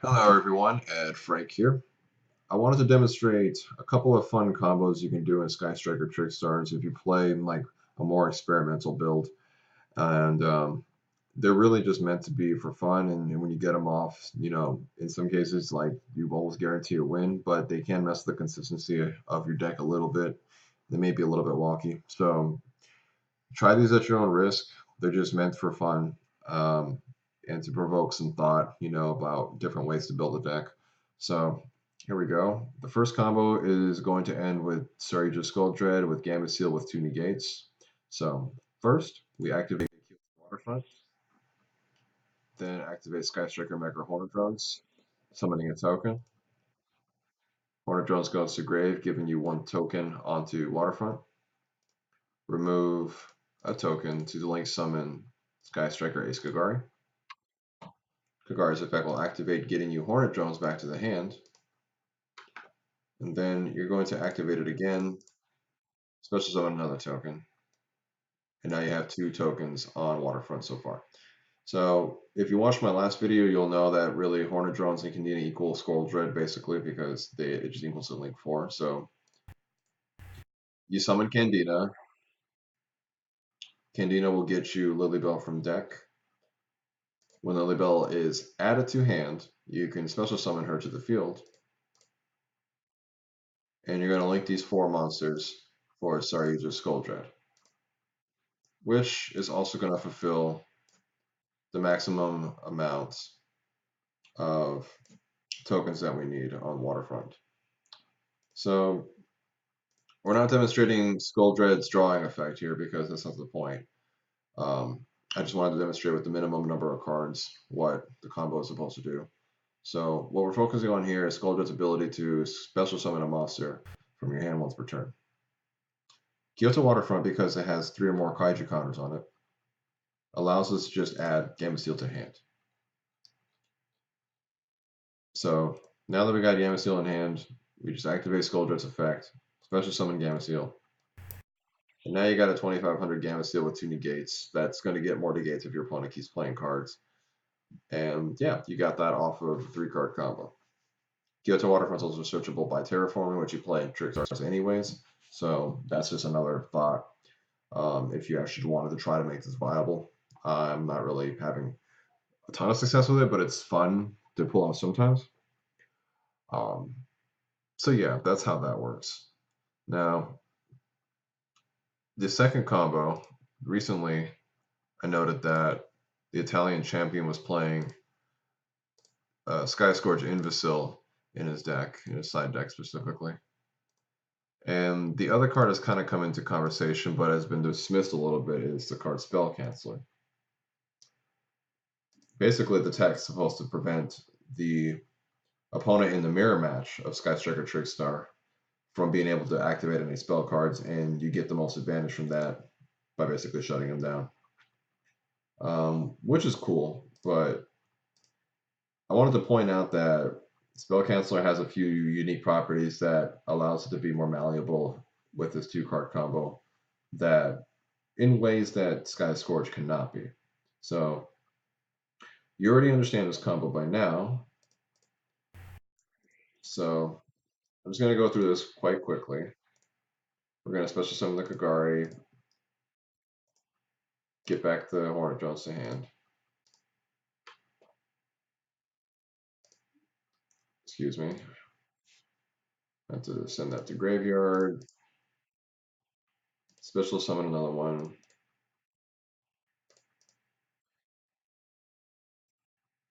Hello everyone, EdFrank here. I wanted to demonstrate a couple of fun combos you can do in Sky Striker Trickstars if you play like a more experimental build. And they're really just meant to be for fun. And when you get them off, in some cases, like you almost guarantee a win, but they can mess the consistency of your deck a little bit. They may be a little bit wonky. So try these at your own risk. They're just meant for fun. And to provoke some thought, about different ways to build a deck. So here we go. The first combo is going to end with Sarija Skull Dread with Gameciel with 2 negates. So first, we activate Kyoutou Waterfront, then activate Sky Striker Mega Hornet Drones, summoning a token. Hornet Drones goes to grave, giving you 1 token onto Waterfront. Remove a token to link summon Sky Striker Ace Kagari. Kagari's effect will activate, getting you Hornet Drones back to the hand. And then you're going to activate it again, special summon another token. And now you have 2 tokens on Waterfront so far. So if you watched my last video, you'll know that really Hornet Drones and Candina equal Skull Dread basically because it just equals to link 4. So you summon Candina. Candina will get you Lilybell from deck. When Lilybell is added to hand, you can special summon her to the field. And you're going to link these 4 monsters for Sarija Skull Dread, which is also going to fulfill the maximum amount of tokens that we need on Waterfront. So we're not demonstrating Skull Dread's drawing effect here because that's not the point. I just wanted to demonstrate with the minimum number of cards what the combo is supposed to do. So what we're focusing on here is Skull Dread's ability to special summon a monster from your hand once per turn. Kyoutou Waterfront, because it has 3 or more Kaiju counters on it, allows us to just add Gameciel to hand. So now that we got Gameciel in hand, we just activate Skull Dread's effect, special summon Gameciel. And now you got a 2500 Gameciel with 2 negates. That's going to get more negates if your opponent keeps playing cards. And yeah, you got that off of a 3-card combo. Kyoutou Waterfront is also searchable by Terraforming, which you play in Trickstar anyways. So that's just another thought. If you actually wanted to try to make this viable, I'm not really having a ton of success with it, but it's fun to pull off sometimes. So yeah, that's how that works. Now, the second combo, recently I noted that the Italian champion was playing Sky Scourge Invisil in his deck, in his side deck specifically. And the other card has kind of come into conversation, but has been dismissed a little bit, is the card Spell Canceller. Basically, the tech's supposed to prevent the opponent in the mirror match of Sky Striker Trickstar from being able to activate any spell cards, and you get the most advantage from that by basically shutting them down. Which is cool, but I wanted to point out that Spell Canceller has a few unique properties that allows it to be more malleable with this 2-card combo that in ways that Sky Scourge cannot be. So you already understand this combo by now. So I'm just going to go through this quite quickly. We're going to special summon the Kagari, get back the Hornet Drones to hand. Excuse me. I have to send that to graveyard. Special summon another one.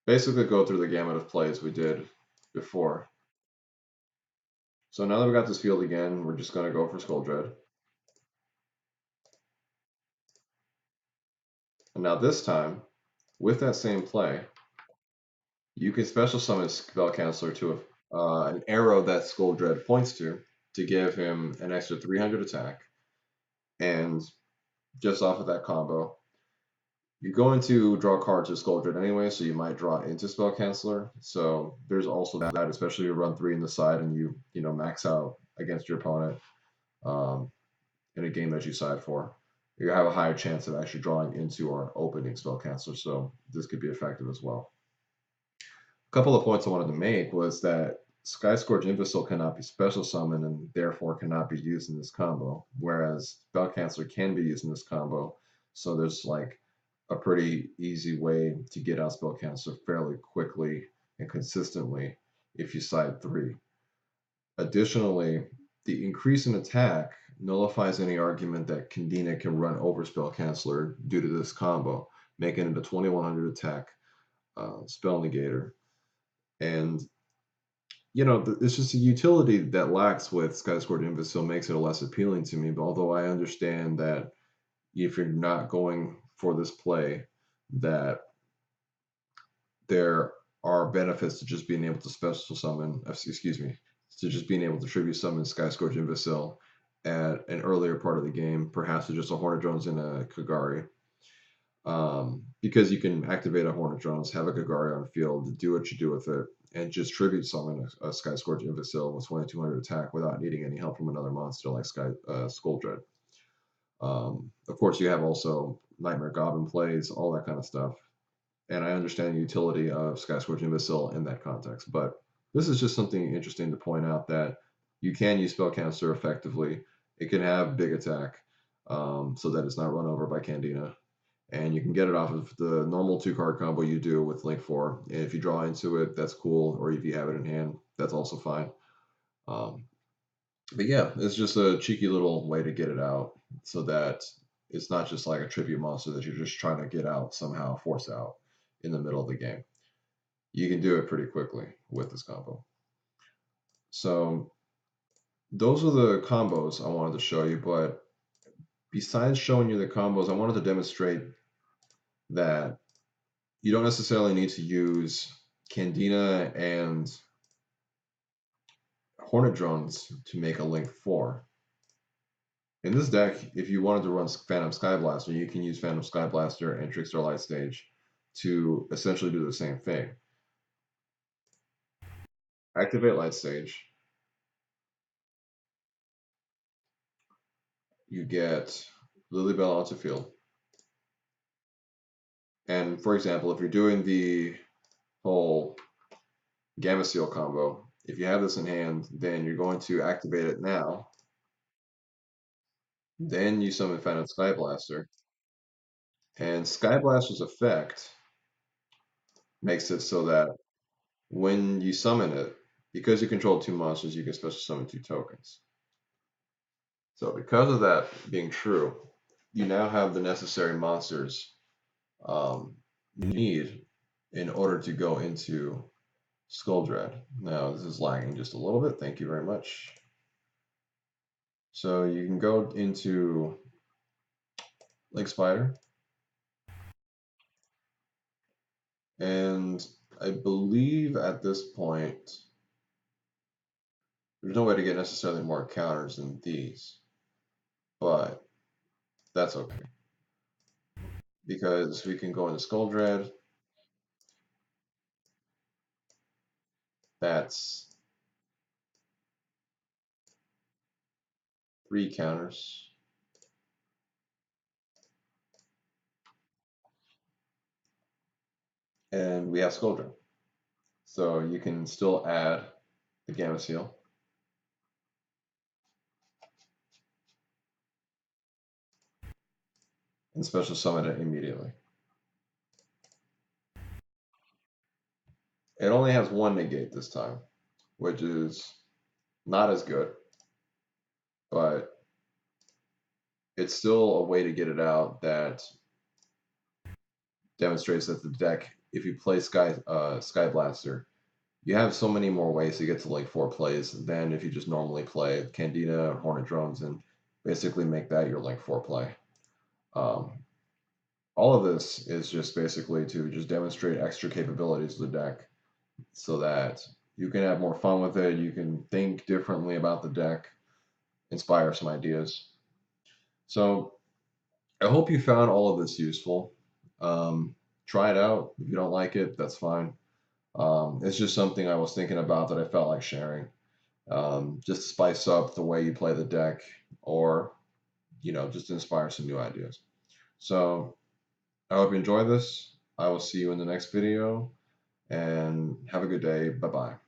Basically go through the gamut of plays we did before. So now that we got this field again, we're just going to go for Skull Dread. And now this time, with that same play, you can special summon Spell Canceller to an arrow that Skull Dread points to give him an extra 300 attack. And just off of that combo, you're going to draw cards with Skull Dread anyway, so you might draw into Spell Canceller. So there's also that, especially if you run 3 in the side and you max out against your opponent in a game that you side for. You have a higher chance of actually drawing into or opening Spell Canceller, so this could be effective as well. A couple of points I wanted to make was that Sky Scourge Imbecile cannot be special summoned and therefore cannot be used in this combo, whereas Spell Canceller can be used in this combo. So there's like a pretty easy way to get out Spell Canceller fairly quickly and consistently if you side 3. Additionally, the increase in attack nullifies any argument that Candina can run over Spell Canceller due to this combo, making it a 2100 attack spell negator. And it's just a utility that lacks with Sky Scourge Imbecile makes it less appealing to me. But although I understand that if you're not going for this play, that there are benefits to just being able to special summon, excuse me, to just being able to tribute summon Sky Scourge Imbecile at an earlier part of the game, perhaps with just a Hornet Drones and a Kagari. Because you can activate a Hornet Drones, have a Kagari on field, do what you do with it, and just tribute summon a Sky Scourge Imbecile with 2200 attack without needing any help from another monster like Skull Dread. Of course, you have also Nightmare Goblin plays, all that kind of stuff. And I understand the utility of Sky Scourge Imbecile in that context. But this is just something interesting to point out, that you can use Spell Canceller effectively. It can have big attack, so that it's not run over by Candina. And you can get it off of the normal 2-card combo you do with Link 4. And if you draw into it, that's cool. Or if you have it in hand, that's also fine. But yeah, it's just a cheeky little way to get it out, so that it's not just like a tribute monster that you're just trying to get out somehow, force out in the middle of the game. You can do it pretty quickly with this combo. So those are the combos I wanted to show you. But besides showing you the combos, I wanted to demonstrate that you don't necessarily need to use Candina and Hornet Drones to make a Link 4. In this deck, if you wanted to run Phantom Skyblaster, you can use Phantom Skyblaster and Trickstar Lightstage to essentially do the same thing. Activate Lightstage. You get Lilybell onto field. And for example, if you're doing the whole Gameciel combo, if you have this in hand, then you're going to activate it now. Then you summon Phantom Skyblaster. And Skyblaster's effect makes it so that when you summon it, because you control 2 monsters, you can special summon 2 tokens. So because of that being true, you now have the necessary monsters you need in order to go into Skull Dread. Now this is lagging just a little bit. Thank you very much. So you can go into Link Spider, and I believe at this point there's no way to get necessarily more counters than these, but that's okay, because we can go into Skull Dread. That's 3 counters. And we have Skull Dread. So you can still add the Gameciel. And special summon it immediately. It only has 1 negate this time, which is not as good, but it's still a way to get it out that demonstrates that the deck, if you play Skyblaster, you have so many more ways to get to like 4 plays than if you just normally play Candina or Hornet Drones and basically make that your Link 4 play. All of this is just basically to just demonstrate extra capabilities of the deck so that you can have more fun with it, you can think differently about the deck, inspire some ideas. So I hope you found all of this useful. Try it out. If you don't like it, that's fine. It's just something I was thinking about that I felt like sharing. Just to spice up the way you play the deck, or just to inspire some new ideas. So I hope you enjoy this. I will see you in the next video. and have a good day. Bye bye.